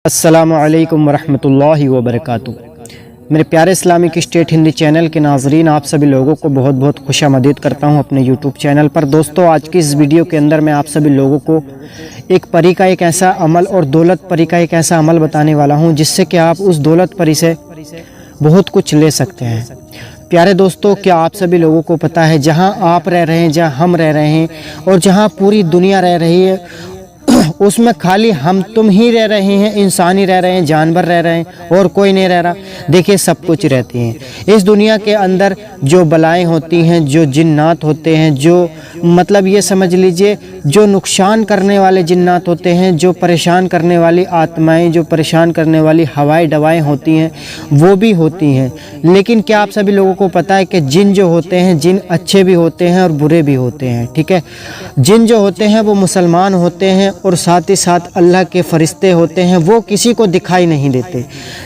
السلام علیکم ورحمۃ اللہ وبرکاتہ۔ میرے پیارے اسلامک اسٹیٹ ہندی چینل کے ناظرین، آپ سبھی لوگوں کو بہت بہت خوش آمدید کرتا ہوں اپنے یوٹیوب چینل پر۔ دوستو، آج کی اس ویڈیو کے اندر میں آپ سبھی لوگوں کو ایک پری کا ایک ایسا عمل اور دولت پری کا ایک ایسا عمل بتانے والا ہوں جس سے کہ آپ اس دولت پری سے بہت کچھ لے سکتے ہیں۔ پیارے دوستو، کیا آپ سبھی لوگوں کو پتہ ہے جہاں آپ رہ رہے ہیں، جہاں ہم رہ رہے ہیں اور جہاں پوری دنیا رہ رہی ہے، اس میں خالی ہم تم ہی رہ رہے ہیں، انسان ہی رہ رہے ہیں، جانور رہ رہے ہیں اور کوئی نہیں رہ رہا۔ دیکھیے، سب کچھ رہتی ہیں اس دنیا کے اندر۔ جو بلائیں ہوتی ہیں، جو جنات ہوتے ہیں، جو مطلب یہ سمجھ لیجئے جو نقصان کرنے والے جنات ہوتے ہیں، جو پریشان کرنے والی آتمائیں، جو پریشان کرنے والی ہوائیں ڈوائیں ہوتی ہیں، وہ بھی ہوتی ہیں۔ لیکن کیا آپ سبھی لوگوں کو پتہ ہے کہ جن جو ہوتے ہیں، جن اچھے بھی ہوتے ہیں اور برے بھی ہوتے ہیں، ٹھیک ہے؟ جن جو ہوتے ہیں وہ مسلمان ہوتے ہیں اور ساتھ ہی ساتھ اللہ کے فرشتے ہوتے ہیں۔ وہ کسی کو دکھائی نہیں دیتے،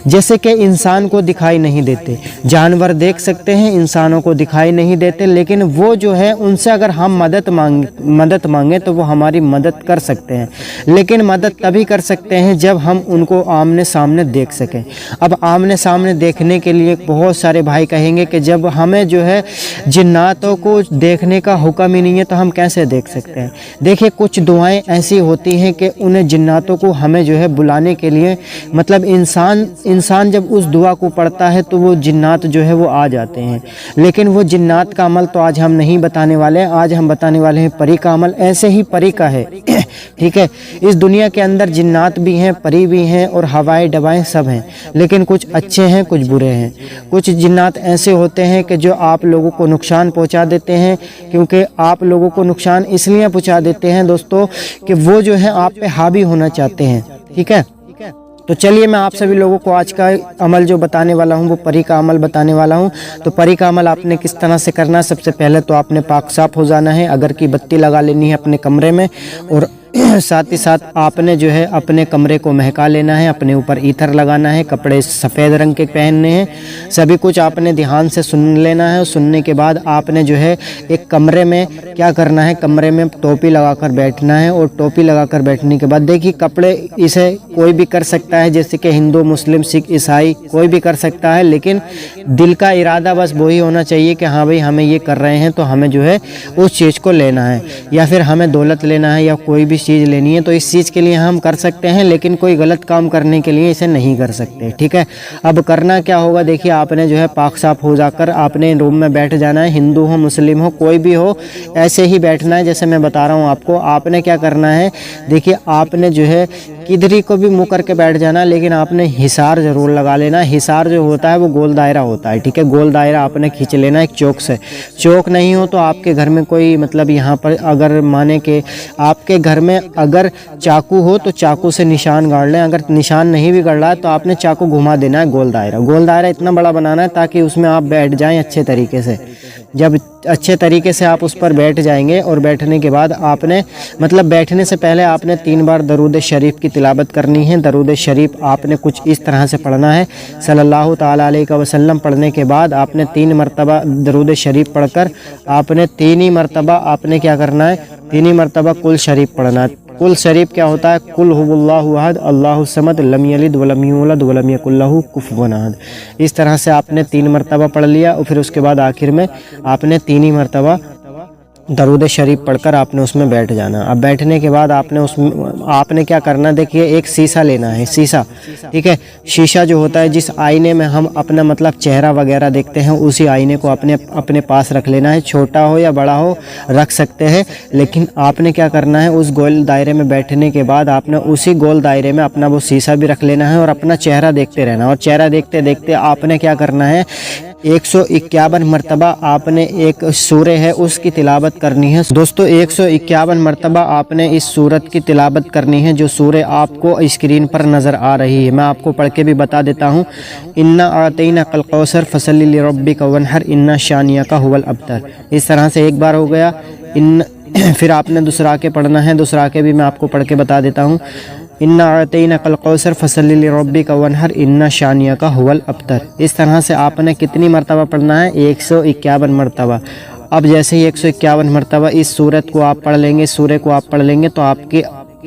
جیسے کہ انسان کو دکھائی نہیں دیتے۔ جانور دیکھ سکتے ہیں، انسانوں کو دکھائی نہیں دیتے، لیکن وہ جو ہے ان سے اگر ہم مدد مانگیں تو وہ ہماری مدد کر سکتے ہیں۔ لیکن مدد تبھی کر سکتے ہیں جب ہم ان کو آمنے سامنے دیکھ سکیں۔ اب آمنے سامنے دیکھنے کے لیے بہت سارے بھائی کہیں گے کہ جب ہمیں جو ہے جناتوں کو دیکھنے کا حکم ہی نہیں ہے تو ہم کیسے دیکھ سکتے ہیں؟ دیکھیں، کچھ دعائیں ایسی ہوتی ہیں کہ انہیں جناتوں کو ہمیں جو ہے بلانے کے لیے، مطلب انسان جب اس دعا کو پڑھتا ہے تو وہ جنات جو ہے وہ آ جاتے ہیں۔ لیکن وہ جنات کا عمل تو آج ہم نہیں بتانے والے ہیں، آج ہم بتانے والے ہیں پری کا عمل۔ ایسے ہی پری کا ہے، ٹھیک ہے؟ اس دنیا کے اندر جنات بھی ہیں، پری بھی ہیں اور ہوائیں ڈوائیں سب ہیں، لیکن کچھ اچھے ہیں، کچھ برے ہیں۔ کچھ جنات ایسے ہوتے ہیں کہ جو آپ لوگوں کو نقصان پہنچا دیتے ہیں، کیونکہ آپ لوگوں کو نقصان اس لیے پہنچا دیتے ہیں دوستو کہ وہ جو ہے آپ پہ حاوی ہونا چاہتے ہیں، ٹھیک ہے؟ تو چلیے، میں آپ سبھی لوگوں کو آج کا عمل جو بتانے والا ہوں وہ پری کا عمل بتانے والا ہوں۔ تو پری کا عمل آپ نے کس طرح سے کرنا ہے؟ سب سے پہلے تو آپ نے پاک صاف ہو جانا ہے، اگر کی بتی لگا لینی ہے اپنے کمرے میں، اور ساتھ ہی ساتھ آپ نے جو ہے اپنے کمرے کو مہکا لینا ہے، اپنے اوپر ایتھر لگانا ہے، کپڑے سفید رنگ کے پہننے ہیں، سبھی کچھ آپ نے دھیان سے سن لینا ہے۔ سننے کے بعد آپ نے جو ہے ایک کمرے میں کیا کرنا ہے، کمرے میں ٹوپی لگا کر بیٹھنا ہے، اور ٹوپی لگا کر بیٹھنے کے بعد دیکھیے، کپڑے اسے کوئی بھی کر سکتا ہے، جیسے کہ ہندو، مسلم، سکھ، عیسائی کوئی بھی کر سکتا ہے، لیکن دل کا ارادہ بس وہی ہونا چاہیے کہ ہاں بھائی ہمیں یہ کر رہے ہیں تو ہمیں جو ہے اس چیز کو لینا ہے، یا پھر ہمیں دولت لینا ہے یا کوئی بھی چیز لینی ہے تو اس چیز کے لیے ہم کر سکتے ہیں، لیکن کوئی غلط کام کرنے کے لیے اسے نہیں کر سکتے، ٹھیک ہے؟ اب کرنا کیا ہوگا؟ دیکھیے، آپ نے جو ہے پاک صاف ہو جا کر آپ نے روم میں بیٹھ جانا ہے۔ ہندو ہو، مسلم ہو، کوئی بھی ہو، ایسے ہی بیٹھنا ہے جیسے میں بتا رہا ہوں آپ کو۔ آپ نے کیا کرنا ہے؟ دیکھیے، آپ نے جو ہے کدھری کو بھی منہ کر کے بیٹھ جانا، لیکن آپ نے حصار ضرور لگا لینا۔ حصار جو ہوتا ہے وہ گول دائرہ ہوتا ہے، ٹھیک ہے؟ گول دائرہ آپ نے کھینچ لینا ایک چوک سے۔ چوک نہیں ہو تو آپ کے گھر میں کوئی مطلب یہاں پر اگر مانے کہ آپ کے گھر میں اگر چاقو ہو تو چاقو سے نشان گاڑ لیں، اگر نشان نہیں بھی گڑ رہا ہے تو آپ نے چاقو گھما دینا ہے گول دائرہ۔ گول دائرہ اتنا بڑا بنانا ہے تاکہ اس میں آپ بیٹھ جائیں اچھے طریقے سے۔ جب اچھے طریقے سے آپ اس پر بیٹھ جائیں گے، اور بیٹھنے کے بعد آپ نے مطلب بیٹھنے سے پہلے آپ نے 3 بار درود شریف کی تلاوت کرنی ہے۔ درود شریف آپ نے کچھ اس طرح سے پڑھنا ہے، صلی اللہ تعالیٰ علیہ وسلم پڑھنے کے بعد آپ نے 3 مرتبہ درود شریف پڑھ کر آپ نے 3 ہی مرتبہ آپ نے کیا کرنا ہے؟ 3 ہی مرتبہ کل شریف پڑھنا ہے۔ کل شریف کیا ہوتا ہے؟ قل هو اللہ احد اللہ الصمد لم یلد ولم یولد ولم یکن لہ کفوا احد۔ اس طرح سے آپ نے 3 مرتبہ پڑھ لیا، اور پھر اس کے بعد آخر میں آپ نے 3 ہی مرتبہ درود شریف پڑھ کر آپ نے اس میں بیٹھ جانا۔ اب بیٹھنے کے بعد آپ نے کیا کرنا؟ دیکھیے، ایک سیسا لینا ہے، سیسا، ٹھیک ہے؟ شیشہ جو ہوتا ہے، جس آئینے میں ہم اپنا مطلب چہرہ وغیرہ دیکھتے ہیں، اسی آئینے کو اپنے پاس رکھ لینا ہے۔ چھوٹا ہو یا بڑا ہو رکھ سکتے ہیں، لیکن آپ نے کیا کرنا ہے؟ اس گول دائرے میں بیٹھنے کے بعد آپ نے اسی گول دائرے میں اپنا وہ سیسا بھی رکھ لینا ہے، اور اپنا چہرہ دیکھتے رہنا، اور چہرہ دیکھتے دیکھتے آپ نے کیا کرنا ہے؟ 151 مرتبہ آپ نے ایک سورہ ہے اس کی تلاوت کرنی ہے۔ دوستو، 151 مرتبہ آپ نے اس سورت کی تلاوت کرنی ہے، جو سورہ آپ کو اسکرین پر نظر آ رہی ہے۔ میں آپ کو پڑھ کے بھی بتا دیتا ہوں، انا اعطیناک الکوثر فصلی لربک وانحر ان شانئک ھو الابتر۔ اس طرح سے ایک بار ہو گیا۔ پھر آپ نے دوسرا کے پڑھنا ہے، دوسرا کے بھی میں آپ کو پڑھ کے بتا دیتا ہوں، انا اعطیناک الکوثر فصلی لربک وانحر ان شانئک ھو الابتر۔ اس طرح سے آپ نے کتنی مرتبہ پڑھنا ہے؟ 151 مرتبہ۔ اب جیسے ہی 151 مرتبہ اس سورت کو آپ پڑھ لیں گے، سورہ کو آپ پڑھ لیں گے، تو آپ کے